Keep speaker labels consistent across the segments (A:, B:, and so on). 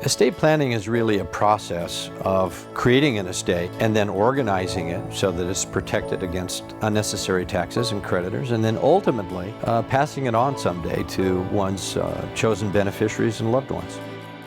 A: Estate planning is really a process of creating an estate and then organizing it so that it's protected against unnecessary taxes and creditors, and then ultimately passing it on someday to one's chosen beneficiaries and loved ones.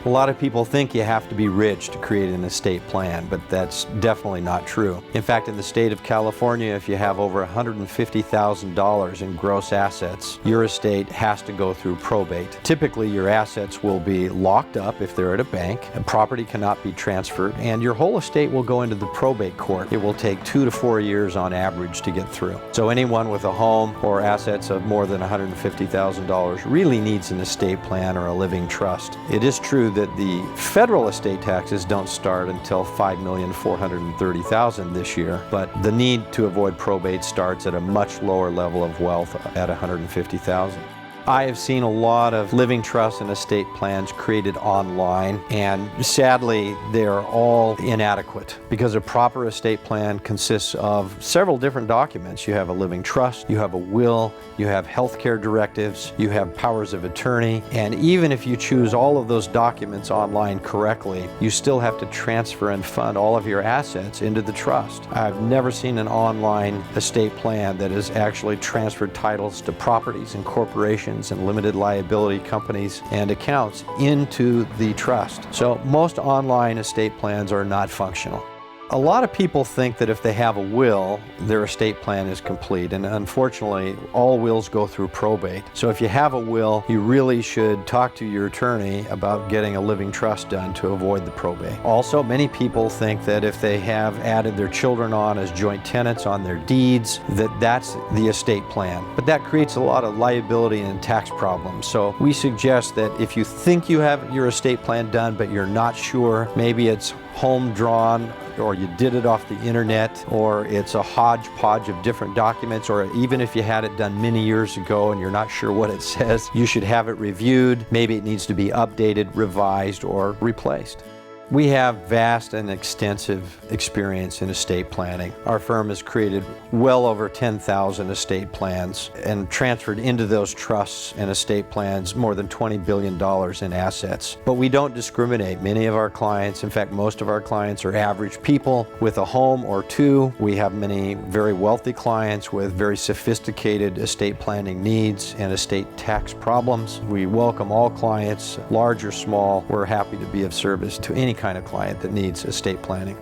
A: A lot of people think you have to be rich to create an estate plan, but that's definitely not true. In fact, in the state of California, if you have over $150,000 in gross assets, your estate has to go through probate. Typically, your assets will be locked up if they're at a bank, and property cannot be transferred, and your whole estate will go into the probate court. It will take 2 to 4 years on average to get through. So anyone with a home or assets of more than $150,000 really needs an estate plan or a living trust. It is true that the federal estate taxes don't start until $5,430,000 this year, but the need to avoid probate starts at a much lower level of wealth at $150,000. I have seen a lot of living trusts and estate plans created online, and sadly they're all inadequate because a proper estate plan consists of several different documents. You have a living trust, you have a will, you have healthcare directives, you have powers of attorney, and even if you choose all of those documents online correctly, you still have to transfer and fund all of your assets into the trust. I've never seen an online estate plan that has actually transferred titles to properties and corporations and limited liability companies and accounts into the trust. So most online estate plans are not functional. A lot of people think that if they have a will, their estate plan is complete, and unfortunately, all wills go through probate. So if you have a will, you really should talk to your attorney about getting a living trust done to avoid the probate. Also, many people think that if they have added their children on as joint tenants on their deeds, that's the estate plan. But that creates a lot of liability and tax problems. So we suggest that if you think you have your estate plan done, but you're not sure, maybe it's home drawn, or you did it off the internet, or it's a hodgepodge of different documents, or even if you had it done many years ago and you're not sure what it says, you should have it reviewed. Maybe it needs to be updated, revised, or replaced. We have vast and extensive experience in estate planning. Our firm has created well over 10,000 estate plans and transferred into those trusts and estate plans more than $20 billion in assets. But we don't discriminate. Many of our clients, in fact, most of our clients are average people with a home or two. We have many very wealthy clients with very sophisticated estate planning needs and estate tax problems. We welcome all clients, large or small. We're happy to be of service to any kind of client that needs estate planning.